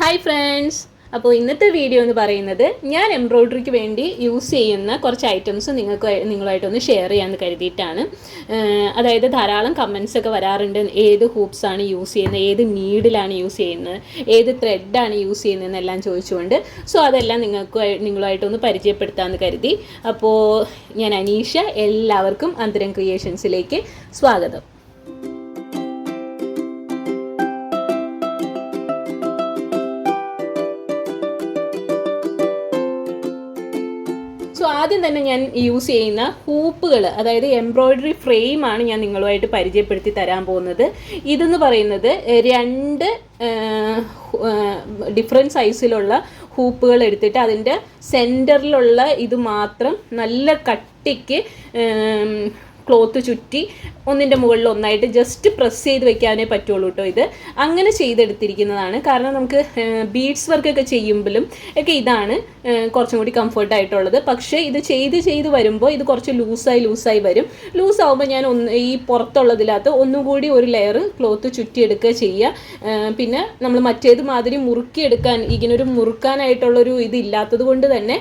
Hi friends, അപ്പോൾ ഇന്നത്തെ video എന്ന് പറയുന്നത് ഞാൻ എംബ്രോയ്ഡറിക്ക് വേണ്ടി യൂസ് ചെയ്യുന്ന കുറച്ച് ഐറ്റംസ് നിങ്ങളുമായിട്ടൊന്ന് ഷെയർ ചെയ്യാമെന്ന് കരുതിയിട്ടാണ്. അതായത് ധാരാളം കമൻസ് ഒക്കെ വരാറുണ്ട്, ഏത് ഹൂപ്സാണ് യൂസ് ചെയ്യുന്നത്, ഏത് നീഡിലാണ് യൂസ് ചെയ്യുന്നത്, ഏത് ത്രെഡാണ് യൂസ് ചെയ്യുന്നതെന്നെല്ലാം ചോദിച്ചുകൊണ്ട്. സോ അതെല്ലാം നിങ്ങളുമായിട്ടൊന്ന് പരിചയപ്പെടുത്താമെന്ന് കരുതി. അപ്പോൾ ഞാൻ അനീഷ, എല്ലാവർക്കും അന്തരം ക്രിയേഷൻസിലേക്ക് സ്വാഗതം. സോ ആദ്യം തന്നെ ഞാൻ യൂസ് ചെയ്യുന്ന ഹൂപ്പുകൾ, അതായത് എംബ്രോയ്ഡറി ഫ്രെയിമാണ് ഞാൻ നിങ്ങളുമായിട്ട് പരിചയപ്പെടുത്തി തരാൻ പോകുന്നത്. ഇതെന്ന് പറയുന്നത് രണ്ട് ഡിഫറെൻറ്റ് സൈസിലുള്ള ഹൂപ്പുകൾ എടുത്തിട്ട് അതിൻ്റെ സെൻറ്ററിലുള്ള ഇത് മാത്രം നല്ല കട്ടിക്ക് ക്ലോത്ത് ചുറ്റി ഒന്നിൻ്റെ മുകളിൽ ഒന്നായിട്ട് ജസ്റ്റ് പ്രസ് ചെയ്ത് വെക്കാനേ പറ്റുള്ളൂ കേട്ടോ. ഇത് അങ്ങനെ ചെയ്തെടുത്തിരിക്കുന്നതാണ്. കാരണം നമുക്ക് ബീഡ്സ് വർക്കൊക്കെ ചെയ്യുമ്പോഴും ഒക്കെ ഇതാണ് കുറച്ചും കൂടി കംഫർട്ടായിട്ടുള്ളത്. പക്ഷേ ഇത് ചെയ്ത് വരുമ്പോൾ ഇത് കുറച്ച് ലൂസായി വരും. ലൂസാവുമ്പോൾ ഞാൻ ഈ പുറത്തുള്ളതിനകത്ത് ഒന്നുകൂടി ഒരു ലെയർ ക്ലോത്ത് ചുറ്റിയെടുക്കുക ചെയ്യുക. പിന്നെ നമ്മൾ മറ്റേത് മാതിരി മുറുക്കിയെടുക്കാൻ, ഇങ്ങനൊരു മുറുക്കാനായിട്ടുള്ളൊരു ഇതില്ലാത്തത് കൊണ്ട് തന്നെ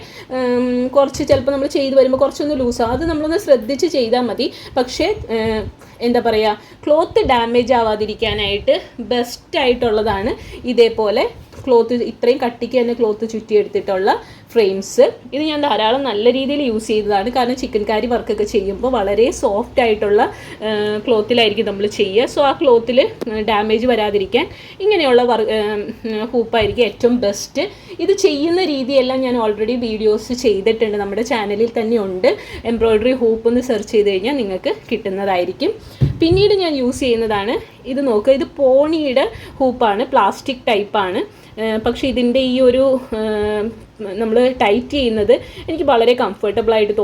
കുറച്ച് ചിലപ്പോൾ നമ്മൾ ചെയ്ത് വരുമ്പോൾ കുറച്ചൊന്ന് ലൂസാവും. അത് നമ്മളൊന്ന് ശ്രദ്ധിച്ച് ചെയ്താൽ മതി. പക്ഷേ എന്താ പറയുക, ക്ലോത്ത് ഡാമേജ് ആവാതിരിക്കാനായിട്ട് ബെസ്റ്റായിട്ടുള്ളതാണ് ഇതേപോലെ ക്ലോത്ത്, ഇത്രയും കട്ടിക്ക് തന്നെ ക്ലോത്ത് ചുറ്റിയെടുത്തിട്ടുള്ള ഫ്രെയിംസ്. ഇത് ഞാൻ ധാരാളം നല്ല രീതിയിൽ യൂസ് ചെയ്തതാണ്. കാരണം ചിക്കൻ കാരി വർക്കൊക്കെ ചെയ്യുമ്പോൾ വളരെ സോഫ്റ്റ് ആയിട്ടുള്ള ക്ലോത്തിലായിരിക്കും നമ്മൾ ചെയ്യുക. സോ ആ ക്ലോത്തിൽ ഡാമേജ് വരാതിരിക്കാൻ ഇങ്ങനെയുള്ള ഹൂപ്പായിരിക്കും ഏറ്റവും ബെസ്റ്റ്. ഇത് ചെയ്യുന്ന രീതിയെല്ലാം ഞാൻ ഓൾറെഡി വീഡിയോസ് ചെയ്തിട്ടുണ്ട്, നമ്മുടെ ചാനലിൽ തന്നെ ഉണ്ട്. എംബ്രോയ്ഡറി ഹൂപ്പ് എന്ന് സെർച്ച് ചെയ്ത് കഴിഞ്ഞാൽ നിങ്ങൾക്ക് കിട്ടുന്നതായിരിക്കും. പിന്നീട് ഞാൻ യൂസ് ചെയ്യുന്നതാണ് ഇത്. നോക്കുക, ഇത് പോണിയുടെ ഹൂപ്പാണ്, പ്ലാസ്റ്റിക് ടൈപ്പാണ്. പക്ഷേ ഇതിൻ്റെ ഈ ഒരു നമ്മൾ ടൈറ്റ് ചെയ്യുന്നത് എനിക്ക് വളരെ കംഫർട്ടബിളായിട്ട്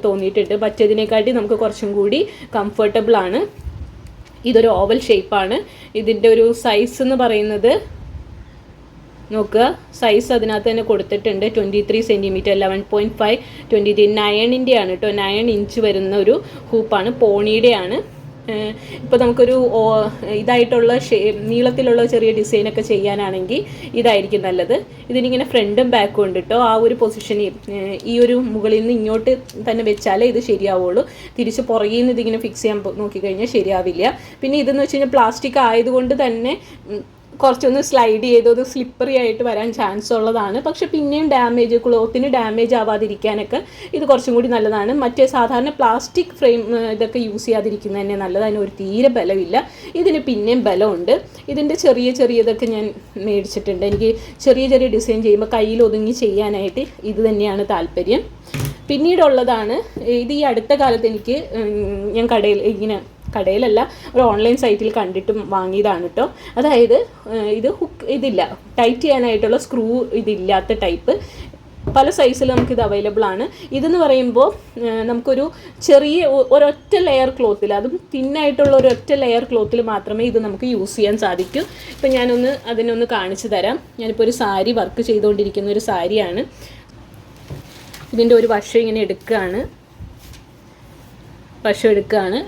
തോന്നിയിട്ടുണ്ട്. മറ്റേതിനെക്കാട്ടി നമുക്ക് കുറച്ചും കൂടി കംഫർട്ടബിളാണ്. ഇതൊരു ഓവൽ ഷേപ്പാണ്. ഇതിൻ്റെ ഒരു സൈസ് എന്ന് പറയുന്നത് നോക്കുക, സൈസ് അതിനകത്ത് തന്നെ കൊടുത്തിട്ടുണ്ട്. 23 സെൻറ്റിമീറ്റർ, 11.5, 23 9-ൻ്റെ ആണ് കേട്ടോ. 9 ഇഞ്ച് വരുന്ന ഒരു ഹൂപ്പാണ്, പോണിയുടെയാണ്. ഇപ്പോൾ നമുക്കൊരു ഇതായിട്ടുള്ള നീളത്തിലുള്ള ചെറിയ ഡിസൈനൊക്കെ ചെയ്യാനാണെങ്കിൽ ഇതായിരിക്കും നല്ലത്. ഇതിനിങ്ങനെ ഫ്രണ്ടും ബാക്കും ഉണ്ട് കേട്ടോ. ആ ഒരു പൊസിഷനിൽ ഈ ഒരു മുകളിൽ നിന്ന് ഇങ്ങോട്ട് തന്നെ വെച്ചാലേ ഇത് ശരിയാവുള്ളൂ. തിരിച്ച് പുറകിൽ നിന്ന് ഇതിങ്ങനെ ഫിക്സ് ചെയ്യാൻ നോക്കിക്കഴിഞ്ഞാൽ ശരിയാവില്ല. പിന്നെ ഇതെന്ന് വെച്ച് കഴിഞ്ഞാൽ പ്ലാസ്റ്റിക് ആയതുകൊണ്ട് തന്നെ കുറച്ചൊന്ന് സ്ലൈഡ് ചെയ്തൊന്ന് സ്ലിപ്പറി ആയിട്ട് വരാൻ ചാൻസ് ഉള്ളതാണ്. പക്ഷെ പിന്നെയും ക്ലോത്തിന് ഡാമേജ് ആവാതിരിക്കാനൊക്കെ ഇത് കുറച്ചും കൂടി നല്ലതാണ്. മറ്റേ സാധാരണ പ്ലാസ്റ്റിക് ഫ്രെയിം ഇതൊക്കെ യൂസ് ചെയ്യാതിരിക്കുന്നത് തന്നെ നല്ലത്. അതിന് ഒരു തീരെ ബലമില്ല, ഇതിന് പിന്നെയും ബലമുണ്ട്. ഇതിൻ്റെ ചെറിയതൊക്കെ ഞാൻ മേടിച്ചിട്ടുണ്ട്. എനിക്ക് ചെറിയ ഡിസൈൻ ചെയ്യുമ്പോൾ കയ്യിൽ ഒതുങ്ങി ചെയ്യാനായിട്ട് ഇത് തന്നെയാണ് താല്പര്യം. പിന്നീടുള്ളതാണ് ഇത്. ഈ അടുത്ത കാലത്ത് എനിക്ക് ഞാൻ കടയിലല്ല, ഒരു ഓൺലൈൻ സൈറ്റിൽ കണ്ടിട്ടും വാങ്ങിയതാണ് കേട്ടോ. അതായത് ഇത് ഇതില്ല, ടൈറ്റ് ചെയ്യാനായിട്ടുള്ള സ്ക്രൂ ഇതില്ലാത്ത ടൈപ്പ്. പല സൈസിൽ നമുക്കിത് അവൈലബിൾ ആണ്. ഇതെന്ന് പറയുമ്പോൾ നമുക്കൊരു ഒരൊറ്റ ലെയർ ക്ലോത്തിൽ, അതും തിന്നായിട്ടുള്ള ഒരൊറ്റ ലെയർ ക്ലോത്തിൽ മാത്രമേ ഇത് നമുക്ക് യൂസ് ചെയ്യാൻ സാധിക്കൂ. ഇപ്പം അതിനൊന്ന് കാണിച്ചു തരാം. ഞാനിപ്പോൾ ഒരു സാരി വർക്ക് ചെയ്തുകൊണ്ടിരിക്കുന്ന ഒരു സാരിയാണ്. ഇതിൻ്റെ ഒരു വശം ഇങ്ങനെ എടുക്കുകയാണ്.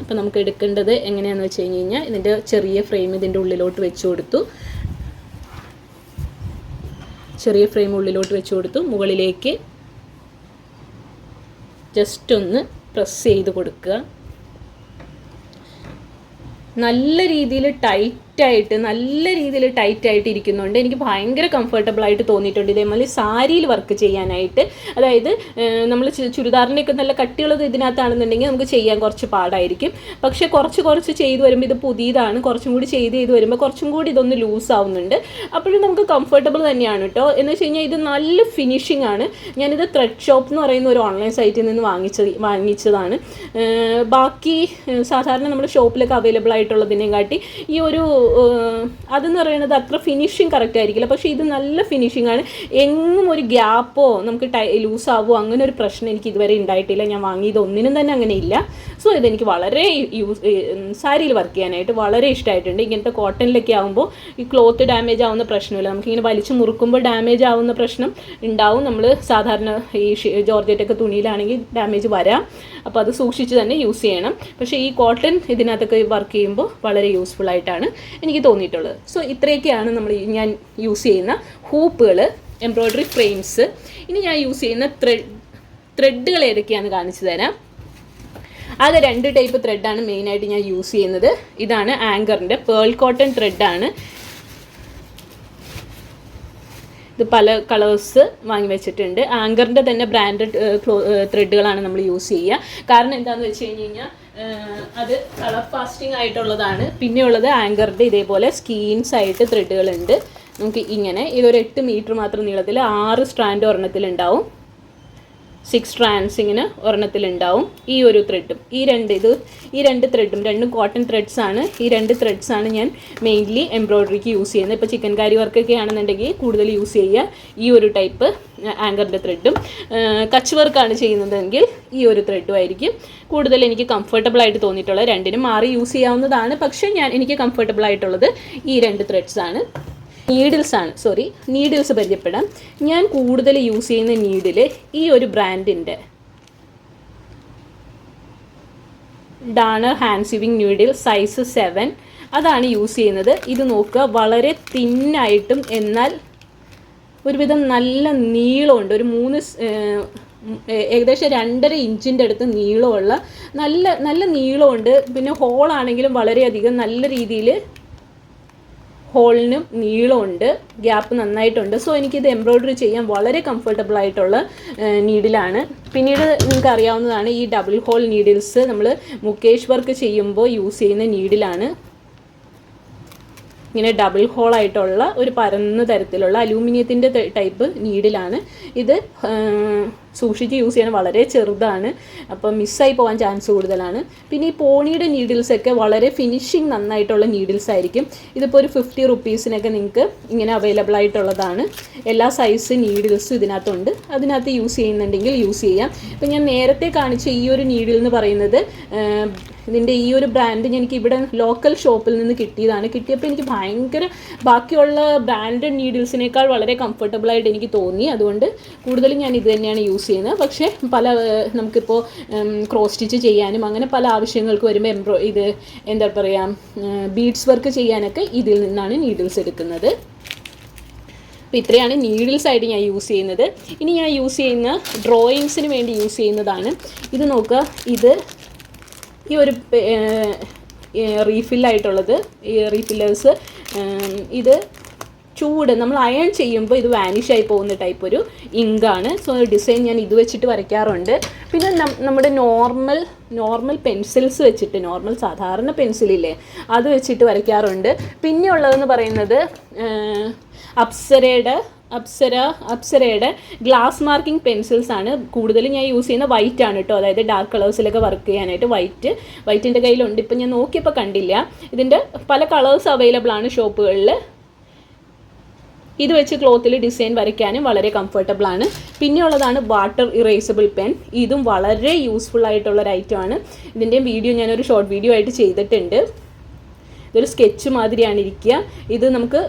അപ്പോൾ നമുക്ക് എടുക്കേണ്ടത് എങ്ങനെയാണെന്ന് വെച്ച് കഴിഞ്ഞാൽ ഇതിൻ്റെ ചെറിയ ഫ്രെയിം ഇതിൻ്റെ ഉള്ളിലോട്ട് വെച്ച് കൊടുത്തു. മുകളിലേക്ക് ജസ്റ്റ് ഒന്ന് പ്രസ് ചെയ്ത് കൊടുക്കുക. നല്ല രീതിയിൽ ടൈറ്റായിട്ട് ഇരിക്കുന്നുണ്ട്. എനിക്ക് ഭയങ്കര കംഫർട്ടബിളായിട്ട് തോന്നിയിട്ടുണ്ട്. ഇതേപോലെ സാരിയിൽ വർക്ക് ചെയ്യാനായിട്ട്, അതായത് നമ്മൾ ചുരിദാറിൻ്റെയൊക്കെ നല്ല കട്ടിയുള്ളത് ഇതിനകത്താണെന്നുണ്ടെങ്കിൽ നമുക്ക് ചെയ്യാൻ കുറച്ച് പാടായിരിക്കും. പക്ഷേ കുറച്ച് ചെയ്ത് വരുമ്പോൾ, ഇത് പുതിയതാണ്, കുറച്ചും കൂടി ചെയ്ത് വരുമ്പോൾ കുറച്ചും കൂടി ഇതൊന്ന് ലൂസ് ആവുന്നുണ്ട്. അപ്പോഴും നമുക്ക് കംഫർട്ടബിൾ തന്നെയാണ് കേട്ടോ. എന്ന് വെച്ച് കഴിഞ്ഞാൽ ഇത് നല്ല ഫിനിഷിംഗ് ആണ്. ഞാനിത് ത്രെഡ് ഷോപ്പ് എന്ന് പറയുന്ന ഒരു ഓൺലൈൻ സൈറ്റിൽ നിന്ന് വാങ്ങിച്ചതാണ്. ബാക്കി സാധാരണ നമ്മുടെ ഷോപ്പിലൊക്കെ അവൈലബിൾ ആയിട്ടുള്ളതിനെ കാട്ടി ഈ ഒരു അതെന്ന് പറയുന്നത് അത്ര ഫിനിഷിങ് കറക്റ്റ് ആയിരിക്കില്ല. പക്ഷേ ഇത് നല്ല ഫിനിഷിംഗ് ആണ്. എങ്ങും ഒരു ഗ്യാപ്പോ നമുക്ക് ലൂസാവോ അങ്ങനെ ഒരു പ്രശ്നം എനിക്ക് ഇതുവരെ ഉണ്ടായിട്ടില്ല. ഞാൻ വാങ്ങിയത് ഒന്നിനും തന്നെ അങ്ങനെ ഇല്ല. സോ ഇതെനിക്ക് വളരെ സാരിയിൽ വർക്ക് ചെയ്യാനായിട്ട് വളരെ ഇഷ്ടമായിട്ടുണ്ട്. ഇങ്ങനത്തെ കോട്ടണിലൊക്കെ ആകുമ്പോൾ ഈ ക്ലോത്ത് ഡാമേജ് ആവുന്ന പ്രശ്നമില്ല. നമുക്കിങ്ങനെ വലിച്ചു മുറുക്കുമ്പോൾ ഡാമേജ് ആവുന്ന പ്രശ്നം ഉണ്ടാവും. നമ്മൾ സാധാരണ ഈ ജോർജറ്റൊക്കെ തുണിയിലാണെങ്കിൽ ഡാമേജ് വരാം. അപ്പോൾ അത് സൂക്ഷിച്ച് തന്നെ യൂസ് ചെയ്യണം. പക്ഷേ ഈ കോട്ടൺ ഇതിനകത്തൊക്കെ വർക്ക് ചെയ്യുമ്പോൾ വളരെ യൂസ്ഫുൾ ആയിട്ടാണ് എനിക്ക് തോന്നിയിട്ടുള്ളത്. സോ ഇത്രയൊക്കെയാണ് ഞാൻ യൂസ് ചെയ്യുന്ന ഹൂപ്പുകൾ, എംബ്രോയ്ഡറി ഫ്രെയിംസ്. ഇനി ഞാൻ യൂസ് ചെയ്യുന്ന ത്രെഡുകൾ ഏതൊക്കെയാണെന്ന് കാണിച്ചു തരാം. അത് 2 ടൈപ്പ് ത്രെഡാണ് മെയിനായിട്ട് ഞാൻ യൂസ് ചെയ്യുന്നത്. ഇതാണ് ആങ്കറിൻ്റെ പേൾ കോട്ടൺ ത്രെഡാണ്. ഇത് പല കളേഴ്സ് വാങ്ങി വെച്ചിട്ടുണ്ട്. ആങ്കറിൻ്റെ തന്നെ ബ്രാൻഡഡ് ത്രെഡുകളാണ് നമ്മൾ യൂസ് ചെയ്യുക. കാരണം എന്താണെന്ന് വെച്ച് കഴിഞ്ഞാൽ അത് കളർ ഫാസ്റ്റിംഗ് ആയിട്ടുള്ളതാണ്. പിന്നെയുള്ളത് ആങ്കറിൻ്റെ ഇതേപോലെ സ്കീൻസ് ആയിട്ട് ത്രെഡുകളുണ്ട്. നമുക്ക് ഇങ്ങനെ ഇതൊരു 8 മീറ്റർ മാത്രം നീളത്തിൽ 6 സ്ട്രാൻഡ് ഒരെണ്ണത്തിലുണ്ടാവും, 6 സ്ട്രാൻഡ്സ് ഇങ്ങനെ ഒരെണ്ണത്തിലുണ്ടാവും. ഈ ഒരു ത്രെഡും ഈ രണ്ട് ത്രെഡും രണ്ടും കോട്ടൺ ത്രെഡ്സ് ആണ്. ഈ 2 ത്രെഡ്സ് ആണ് ഞാൻ മെയിൻലി എംബ്രോയ്ഡറിക്ക് യൂസ് ചെയ്യുന്നത്. ഇപ്പോൾ ചിക്കൻ കാരി വർക്കൊക്കെ ആണെന്നുണ്ടെങ്കിൽ കൂടുതൽ യൂസ് ചെയ്യുക ഈ ഒരു ടൈപ്പ് ആങ്കറിൻ്റെ ത്രെഡും. കച്ച് വർക്കാണ് ചെയ്യുന്നതെങ്കിൽ ഈ ഒരു ത്രെഡും ആയിരിക്കും കൂടുതൽ എനിക്ക് കംഫർട്ടബിൾ ആയിട്ട് തോന്നിയിട്ടുള്ളത്. രണ്ടിനും മാറി യൂസ് ചെയ്യാവുന്നതാണ്, പക്ഷേ എനിക്ക് കംഫർട്ടബിൾ ആയിട്ടുള്ളത് ഈ 2 ത്രെഡ്സ് ആണ്. നീഡിൽസ് പരിചയപ്പെടാം. ഞാൻ കൂടുതൽ യൂസ് ചെയ്യുന്ന നീഡിൽ ഈ ഒരു ബ്രാൻഡിൻ്റെ ഡാണർ ഹാൻഡ് സിവിങ് നീഡിൽ സൈസ് 7 അതാണ് യൂസ് ചെയ്യുന്നത്. ഇത് നോക്കുക, വളരെ തിന്നായിട്ടും എന്നാൽ ഒരുവിധം നല്ല നീളമുണ്ട്. ഒരു ഏകദേശം 2.5 ഇഞ്ചിൻ്റെ അടുത്ത് നീളമുള്ള നല്ല നീളമുണ്ട്. പിന്നെ ഹോളാണെങ്കിലും വളരെയധികം നല്ല രീതിയിൽ ഹോളിനും നീളമുണ്ട്, ഗ്യാപ്പ് നന്നായിട്ടുണ്ട്. സോ എനിക്കിത് എംബ്രോയ്ഡറി ചെയ്യാൻ വളരെ കംഫർട്ടബിൾ ആയിട്ടുള്ള നീഡിലാണ്. പിന്നീട് നിങ്ങൾക്ക് അറിയാവുന്നതാണ് ഈ ഡബിൾ ഹോൾ നീഡിൽസ് നമ്മൾ മുകേഷ് വർക്ക് ചെയ്യുമ്പോൾ യൂസ് ചെയ്യുന്ന നീഡിലാണ്. ഇങ്ങനെ ഡബിൾ ഹോളായിട്ടുള്ള ഒരു പരന്ന തരത്തിലുള്ള അലൂമിനിയത്തിൻ്റെ ടൈപ്പ് നീഡിലാണ്. ഇത് സൂക്ഷിച്ച് യൂസ് ചെയ്യാൻ വളരെ ചെറുതാണ്, അപ്പം മിസ്സായി പോകാൻ ചാൻസ് കൂടുതലാണ്. പിന്നെ ഈ പോണിയുടെ നീഡിൽസൊക്കെ വളരെ ഫിനിഷിങ് നന്നായിട്ടുള്ള നീഡിൽസ് ആയിരിക്കും. ഇതിപ്പോൾ ഒരു 50 റുപ്പീസിനൊക്കെ നിങ്ങൾക്ക് ഇങ്ങനെ അവൈലബിൾ ആയിട്ടുള്ളതാണ്. എല്ലാ സൈസ് നീഡിൽസും ഇതിനകത്തുണ്ട്. അതിനകത്ത് യൂസ് ചെയ്യുന്നുണ്ടെങ്കിൽ യൂസ് ചെയ്യാം. ഇപ്പം ഞാൻ നേരത്തെ കാണിച്ച ഈ ഒരു നീഡിൽ എന്ന് പറയുന്നത് ഇതിൻ്റെ ഈ ഒരു ബ്രാൻഡ് എനിക്ക് ഇവിടെ ലോക്കൽ ഷോപ്പിൽ നിന്ന് കിട്ടിയപ്പോൾ എനിക്ക് ഭയങ്കര ബാക്കിയുള്ള ബ്രാൻഡഡ് നീഡിൽസിനേക്കാൾ വളരെ കംഫർട്ടബിളായിട്ട് എനിക്ക് തോന്നി. അതുകൊണ്ട് കൂടുതലും ഞാൻ ഇത് തന്നെയാണ് യൂസ് ചെയ്യുന്നത്. പക്ഷേ നമുക്കിപ്പോൾ ക്രോസ് സ്റ്റിച്ച് ചെയ്യാനും അങ്ങനെ പല ആവശ്യങ്ങൾക്ക് വരുമ്പോൾ എന്താ പറയുക, ബീഡ്സ് വർക്ക് ചെയ്യാനൊക്കെ ഇതിൽ നിന്നാണ് നീഡിൽസ് എടുക്കുന്നത്. അപ്പോൾ ഇത്രയാണ് നീഡിൽസായിട്ട് ഞാൻ യൂസ് ചെയ്യുന്നത്. ഇനി ഞാൻ യൂസ് ചെയ്യുന്ന ഡ്രോയിങ്സിന് വേണ്ടി യൂസ് ചെയ്യുന്നതാണ്. ഇത് നോക്കുക, ഇത് ഈ ഒരു റീഫില്ലായിട്ടുള്ളത്, ഈ റീഫില്ലേഴ്സ്, ഇത് നമ്മൾ അയൺ ചെയ്യുമ്പോൾ ഇത് വാനിഷായി പോകുന്ന ടൈപ്പ് ഒരു ഇങ്കാണ്. സോ ഡിസൈൻ ഞാൻ ഇത് വെച്ചിട്ട് വരയ്ക്കാറുണ്ട്. പിന്നെ നമ്മുടെ നോർമൽ പെൻസിൽസ് വെച്ചിട്ട്, സാധാരണ പെൻസിലില്ലേ അത് വെച്ചിട്ട് വരയ്ക്കാറുണ്ട്. പിന്നെ ഉള്ളതെന്ന് പറയുന്നത് അപ്സരയുടെ ഗ്ലാസ് മാർക്കിംഗ് പെൻസിൽസ് ആണ്. കൂടുതലും ഞാൻ യൂസ് ചെയ്യുന്ന വൈറ്റ് ആണ് കേട്ടോ. അതായത് ഡാർക്ക് കളേഴ്സിലൊക്കെ വർക്ക് ചെയ്യാനായിട്ട് വൈറ്റിൻ്റെ കയ്യിലുണ്ട്. ഇപ്പം ഞാൻ നോക്കിയപ്പോൾ കണ്ടില്ല. ഇതിൻ്റെ പല കളേഴ്സ് അവൈലബിൾ ആണ് ഷോപ്പുകളിൽ. ഇത് വെച്ച് ക്ലോത്തിൽ ഡിസൈൻ വരയ്ക്കാനും വളരെ കംഫർട്ടബിൾ ആണ്. പിന്നെയുള്ളതാണ് വാട്ടർ ഇറേസബിൾ പെൻ. ഇതും വളരെ യൂസ്ഫുൾ ആയിട്ടുള്ളൊരു ഐറ്റമാണ്. ഇതിൻ്റെയും വീഡിയോ ഞാനൊരു ഷോർട്ട് വീഡിയോ ആയിട്ട് ചെയ്തിട്ടുണ്ട്. ഇതൊരു സ്കെച്ച് മാതിരിയാണ് ഇരിക്കുക. ഇത് നമുക്ക്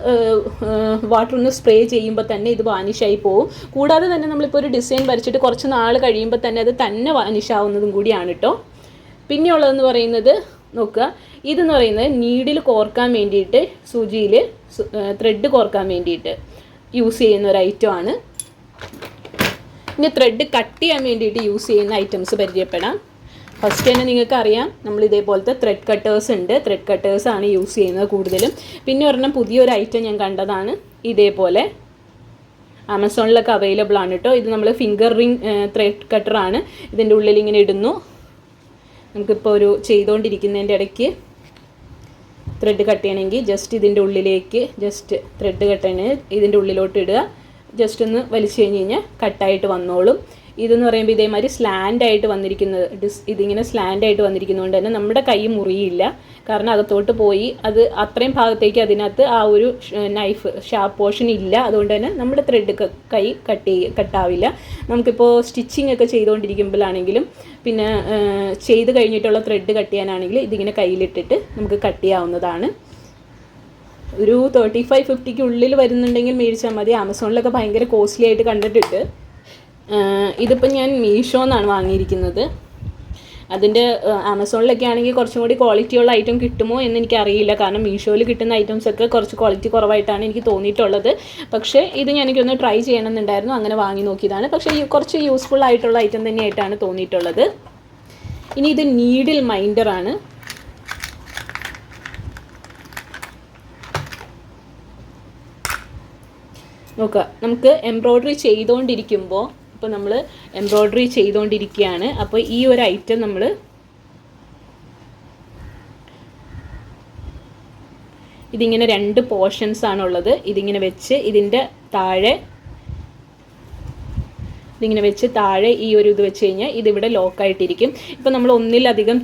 വാട്ടറൊന്ന് സ്പ്രേ ചെയ്യുമ്പോൾ തന്നെ ഇത് വാനിഷായി പോകും. കൂടാതെ തന്നെ നമ്മളിപ്പോൾ ഒരു ഡിസൈൻ വരച്ചിട്ട് കുറച്ച് നാൾ കഴിയുമ്പോൾ തന്നെ അത് തന്നെ വാനിഷാവുന്നതും കൂടിയാണ് കേട്ടോ. പിന്നെയുള്ളതെന്ന് പറയുന്നത് നോക്കുക, ഇതെന്ന് പറയുന്നത് നീഡിൽ കോർക്കാൻ വേണ്ടിയിട്ട്, സൂചിയിൽ ത്രെഡ് കോർക്കാൻ വേണ്ടിയിട്ട് യൂസ് ചെയ്യുന്ന ഒരു ഐറ്റമാണ്. ഇനി ത്രെഡ് കട്ട് ചെയ്യാൻ വേണ്ടിയിട്ട് യൂസ് ചെയ്യുന്ന ഐറ്റംസ് പരിചയപ്പെടാം. ഫസ്റ്റ് തന്നെ നിങ്ങൾക്കറിയാം, നമ്മൾ ഇതേപോലത്തെ ത്രെഡ് കട്ടേഴ്സ് ഉണ്ട്. ത്രെഡ് കട്ടേഴ്സാണ് യൂസ് ചെയ്യുന്നത് കൂടുതലും. പിന്നെ ഒരെണ്ണം പുതിയൊരു ഐറ്റം ഞാൻ കണ്ടതാണ്, ഇതേപോലെ ആമസോണിലൊക്കെ അവൈലബിൾ ആണ് കേട്ടോ. ഇത് നമ്മൾ ഫിംഗർ റിംഗ് ത്രെഡ് കട്ടറാണ്. ഇതിൻ്റെ ഉള്ളിൽ ഇങ്ങനെ ഇടുന്നു. നമുക്കിപ്പോൾ ഒരു ചെയ്തുകൊണ്ടിരിക്കുന്നതിൻ്റെ ഇടയ്ക്ക് ത്രെഡ് കട്ട് ചെയ്യണമെങ്കിൽ ജസ്റ്റ് ഇതിൻ്റെ ഉള്ളിലേക്ക് ത്രെഡ് കട്ടണ ഇതിൻ്റെ ഉള്ളിലോട്ട് ഇടുക. ജസ്റ്റ് ഒന്ന് വലിച്ചു കഴിഞ്ഞ് കഴിഞ്ഞാൽ കട്ടായിട്ട് വന്നോളും. ഇതെന്ന് പറയുമ്പോൾ ഇതേമാതിരി സ്ലാൻഡായിട്ട് ഇതിങ്ങനെ സ്ലാൻഡായിട്ട് വന്നിരിക്കുന്നതുകൊണ്ട് തന്നെ നമ്മുടെ കൈ മുറിയില്ല. കാരണം അകത്തോട്ട് പോയി അത് അത്രയും ഭാഗത്തേക്ക് അതിനകത്ത് ആ ഒരു ഷാർപ്പ് പോർഷൻ ഇല്ല. അതുകൊണ്ട് തന്നെ നമ്മുടെ ത്രെഡ് കൈ കട്ടാവില്ല. നമുക്കിപ്പോൾ സ്റ്റിച്ചിങ് ഒക്കെ ചെയ്തുകൊണ്ടിരിക്കുമ്പോഴാണെങ്കിലും പിന്നെ ചെയ്ത് കഴിഞ്ഞിട്ടുള്ള ത്രെഡ് കട്ട് ചെയ്യാനാണെങ്കിൽ ഇതിങ്ങനെ കയ്യിലിട്ടിട്ട് നമുക്ക് കട്ട് ചെയ്യാവുന്നതാണ്. ഒരു 35-50 ഉള്ളിൽ വരുന്നുണ്ടെങ്കിൽ മേടിച്ചാൽ മതി. ആമസോണിലൊക്കെ ഭയങ്കര കോസ്റ്റ്ലി ആയിട്ട് കണ്ടിട്ടുണ്ട്. ഇതിപ്പോൾ ഞാൻ മീഷോ എന്നാണ് വാങ്ങിയിരിക്കുന്നത്. അതിൻ്റെ ആമസോണിലൊക്കെ ആണെങ്കിൽ കുറച്ചും കൂടി ക്വാളിറ്റിയുള്ള ഐറ്റം കിട്ടുമോ എന്ന് എനിക്കറിയില്ല. കാരണം മീഷോയിൽ കിട്ടുന്ന ഐറ്റംസൊക്കെ കുറച്ച് ക്വാളിറ്റി കുറവായിട്ടാണ് എനിക്ക് തോന്നിയിട്ടുള്ളത്. പക്ഷേ ഇത് എനിക്കൊന്ന് ട്രൈ ചെയ്യണമെന്നുണ്ടായിരുന്നു, അങ്ങനെ വാങ്ങി നോക്കിയതാണ്. പക്ഷേ കുറച്ച് യൂസ്ഫുൾ ആയിട്ടുള്ള ഐറ്റം തന്നെയായിട്ടാണ് തോന്നിയിട്ടുള്ളത്. ഇനി ഇത് നീഡിൽ മൈൻഡറാണ്. നോക്കുക, നമുക്ക് എംബ്രോയ്ഡറി ചെയ്തുകൊണ്ടിരിക്കുമ്പോൾ, ഇപ്പോൾ നമ്മൾ എംബ്രോയ്ഡറി ചെയ്തുകൊണ്ടിരിക്കുകയാണ്. അപ്പോൾ ഈ ഒരു ഐറ്റം നമ്മൾ ഇതിങ്ങനെ 2 പോർഷൻസ് ആണുള്ളത്. ഇതിങ്ങനെ വെച്ച് ഇതിങ്ങനെ വെച്ച് താഴെ ഈ ഒരു ഇത് വെച്ച് കഴിഞ്ഞാൽ ഇതിവിടെ ലോക്കായിട്ടിരിക്കും. ഇപ്പോൾ നമ്മൾ ഒന്നിലധികം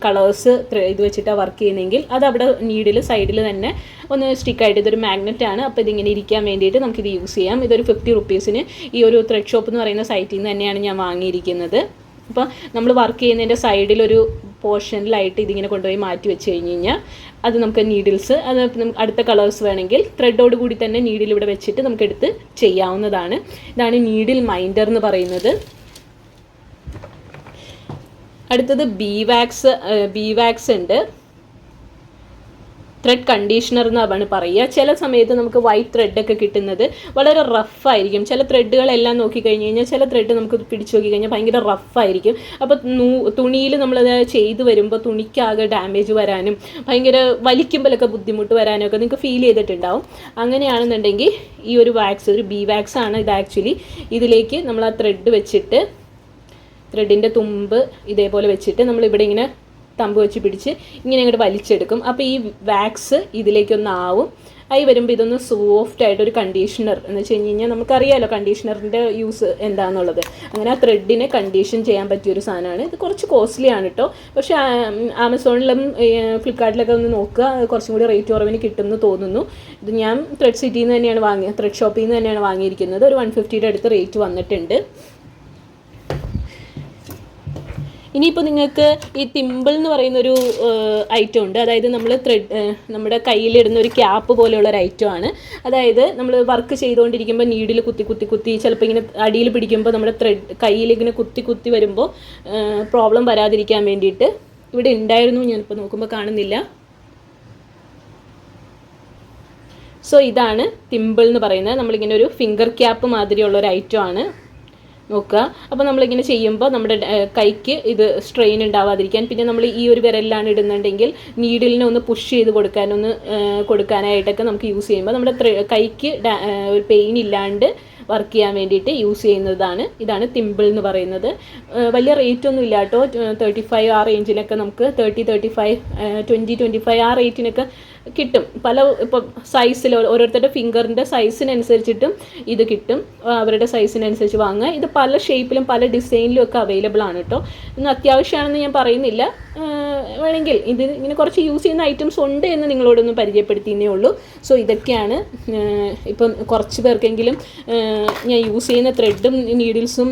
കളേഴ്സ് ഇത് വെച്ചിട്ടാണ് വർക്ക് ചെയ്യുന്നതെങ്കിൽ അത് അവിടെ നീഡിൽ സൈഡിൽ തന്നെ ഒന്ന് സ്റ്റിക്കായിട്ട്, ഇതൊരു മാഗ്നറ്റാണ്. അപ്പോൾ ഇതിങ്ങനെ ഇരിക്കാൻ വേണ്ടിയിട്ട് നമുക്കിത് യൂസ് ചെയ്യാം. ഇതൊരു 50 റുപ്പീസിന് ഈ ഒരു ത്രെഡ് ഷോപ്പ് എന്ന് പറയുന്ന സൈറ്റിൽ നിന്ന് തന്നെയാണ് ഞാൻ വാങ്ങിയിരിക്കുന്നത്. അപ്പോൾ നമ്മൾ വർക്ക് ചെയ്യുന്നതിൻ്റെ സൈഡിലൊരു പോർഷനിലായിട്ട് ഇതിങ്ങനെ കൊണ്ടുപോയി മാറ്റി വെച്ച് കഴിഞ്ഞ് കഴിഞ്ഞാൽ അത് നമുക്ക് നീഡിൽസ്, അത് അടുത്ത കളേഴ്സ് വേണമെങ്കിൽ ത്രെഡോട് കൂടി തന്നെ നീഡിൽ ഇവിടെ വെച്ചിട്ട് നമുക്കെടുത്ത് ചെയ്യാവുന്നതാണ്. ഇതാണ് നീഡിൽ മൈൻഡർ എന്ന് പറയുന്നത്. അടുത്തത് ബീ വാക്സ് ഉണ്ട്. ത്രെഡ് കണ്ടീഷണർ എന്നാണ് പറയുക. ചില സമയത്ത് നമുക്ക് വൈറ്റ് ത്രെഡൊക്കെ കിട്ടുന്നത് വളരെ റഫായിരിക്കും. ചില ത്രെഡുകളെല്ലാം നോക്കിക്കഴിഞ്ഞ് കഴിഞ്ഞാൽ ചില ത്രെഡ് നമുക്ക് പിടിച്ച് നോക്കിക്കഴിഞ്ഞാൽ ഭയങ്കര റഫായിരിക്കും. അപ്പോൾ തുണിയിൽ നമ്മളത് ചെയ്ത് വരുമ്പോൾ തുണിക്കാകെ ഡാമേജ് വരാനും ഭയങ്കര വലിക്കുമ്പോഴൊക്കെ ബുദ്ധിമുട്ട് വരാനും ഒക്കെ നിങ്ങൾക്ക് ഫീൽ ചെയ്തിട്ടുണ്ടാവും. അങ്ങനെയാണെന്നുണ്ടെങ്കിൽ ഈ ഒരു വാക്സ്, ഒരു ബീ വാക്സ് ആണ് ഇത് ആക്ച്വലി. ഇതിലേക്ക് നമ്മൾ ആ ത്രെഡ് വെച്ചിട്ട്, ത്രെഡിൻ്റെ തുമ്പ് ഇതേപോലെ വെച്ചിട്ട് നമ്മളിവിടെ ഇങ്ങനെ തമ്പ് വെച്ച് പിടിച്ച് ഇങ്ങനെ ഇങ്ങോട്ട് വലിച്ചെടുക്കും. അപ്പോൾ ഈ വാക്സ് ഇതിലേക്കൊന്നാവും. ആയി വരുമ്പോൾ ഇതൊന്ന് സോഫ്റ്റ് ആയിട്ടൊരു കണ്ടീഷണർ എന്ന് വെച്ച് കഴിഞ്ഞ് കഴിഞ്ഞാൽ നമുക്കറിയാമല്ലോ കണ്ടീഷണറിൻ്റെ യൂസ് എന്താണെന്നുള്ളത്. അങ്ങനെ ആ ത്രെഡിനെ കണ്ടീഷൻ ചെയ്യാൻ പറ്റിയൊരു സാധനമാണ്. ഇത് കുറച്ച് കോസ്റ്റ്ലി ആണ് കേട്ടോ. പക്ഷേ ആമസോണിലും ഫ്ലിപ്കാർട്ടിലൊക്കെ ഒന്ന് നോക്കുക, കുറച്ചും കൂടി റേറ്റ് കുറവിന് കിട്ടുമെന്ന് തോന്നുന്നു. ഇത് ഞാൻ ത്രെഡ് സിറ്റിയിൽ നിന്ന് തന്നെയാണ് ത്രെഡ് ഷോപ്പിൽ നിന്ന് തന്നെയാണ് വാങ്ങിയിരിക്കുന്നത്. ഒരു 150 അടുത്ത് റേറ്റ് വന്നിട്ടുണ്ട്. ഇനിയിപ്പോൾ നിങ്ങൾക്ക് ഈ തിമ്പിൾ എന്ന് പറയുന്നൊരു ഐറ്റം ഉണ്ട്. അതായത് നമ്മൾ നമ്മുടെ കയ്യിലിടുന്ന ഒരു ക്യാപ്പ് പോലെയുള്ളൊരു ഐറ്റമാണ്. അതായത് നമ്മൾ വർക്ക് ചെയ്തുകൊണ്ടിരിക്കുമ്പോൾ നീഡിൽ കുത്തി ചിലപ്പോൾ ഇങ്ങനെ അടിയിൽ പിടിക്കുമ്പോൾ നമ്മുടെ കയ്യിലിങ്ങനെ കുത്തി വരുമ്പോൾ പ്രോബ്ലം വരാതിരിക്കാൻ വേണ്ടിയിട്ട് ഇവിടെ ഉണ്ടായിരുന്നു. ഞാനിപ്പോൾ നോക്കുമ്പോൾ കാണുന്നില്ല. സോ ഇതാണ് തിമ്പിൾ എന്ന് പറയുന്നത്. നമ്മളിങ്ങനെ ഒരു ഫിംഗർ ക്യാപ്പ് മാതിരിയുള്ളൊരു ഐറ്റമാണ്. നോക്കുക, അപ്പോൾ നമ്മളിങ്ങനെ ചെയ്യുമ്പോൾ നമ്മുടെ കൈക്ക് ഇത് സ്ട്രെയിൻ ഉണ്ടാവാതിരിക്കാൻ, പിന്നെ നമ്മൾ ഈ ഒരു വിരലിലാണ് ഇടുന്നുണ്ടെങ്കിൽ നീഡിലിനെ ഒന്ന് പുഷ് ചെയ്ത് കൊടുക്കാനായിട്ടൊക്കെ നമുക്ക് യൂസ് ചെയ്യുമ്പോൾ നമ്മുടെ കൈക്ക് ഒരു പെയിൻ ഇല്ലാണ്ട് വർക്ക് ചെയ്യാൻ വേണ്ടിയിട്ട് യൂസ് ചെയ്യുന്നതാണ്. ഇതാണ് തിമ്പിൾ എന്ന് പറയുന്നത്. വലിയ റേറ്റ് ഒന്നും ഇല്ല കേട്ടോ. 35 ആ റേഞ്ചിലൊക്കെ നമുക്ക് 35 20-25 ആ റേറ്റിനൊക്കെ കിട്ടും. ഇപ്പോൾ സൈസിൽ ഓരോരുത്തരുടെ ഫിംഗറിൻ്റെ സൈസിനനുസരിച്ചിട്ടും ഇത് കിട്ടും. അവരുടെ സൈസിനനുസരിച്ച് വാങ്ങുക. ഇത് പല ഷേപ്പിലും പല ഡിസൈനിലും ഒക്കെ അവൈലബിൾ ആണ് കേട്ടോ. ഇന്ന് അത്യാവശ്യമാണെന്ന് ഞാൻ പറയുന്നില്ല. വേണമെങ്കിൽ ഇത് ഇങ്ങനെ കുറച്ച് യൂസ് ചെയ്യുന്ന ഐറ്റംസ് ഉണ്ട് എന്ന് നിങ്ങളോടൊന്ന് പരിചയപ്പെടുത്തിയേ ഉള്ളൂ. സോ ഇതൊക്കെയാണ് ഇപ്പം കുറച്ച് പേർക്കെങ്കിലും ഞാൻ യൂസ് ചെയ്യുന്ന ത്രെഡും നീഡിൽസും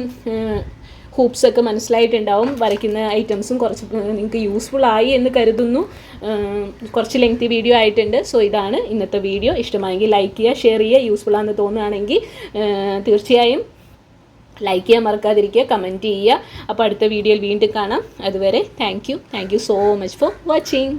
ഹൂപ്സൊക്കെ മനസ്സിലായിട്ടുണ്ടാവും. വരയ്ക്കുന്ന ഐറ്റംസും കുറച്ച് നിങ്ങൾക്ക് യൂസ്ഫുൾ ആയി എന്ന് കരുതുന്നു. കുറച്ച് ലെങ്തി വീഡിയോ ആയിട്ടുണ്ട്. സോ ഇതാണ് ഇന്നത്തെ വീഡിയോ. ഇഷ്ടമായെങ്കിൽ ലൈക്ക് ചെയ്യുക, ഷെയർ ചെയ്യുക. യൂസ്ഫുൾ ആണെന്ന് തോന്നുകയാണെങ്കിൽ തീർച്ചയായും ലൈക്ക് ചെയ്യാൻ മറക്കാതിരിക്കുക, കമൻറ്റ് ചെയ്യുക. അപ്പോൾ അടുത്ത വീഡിയോയിൽ വീണ്ടും കാണാം. അതുവരെ thank you so much for watching.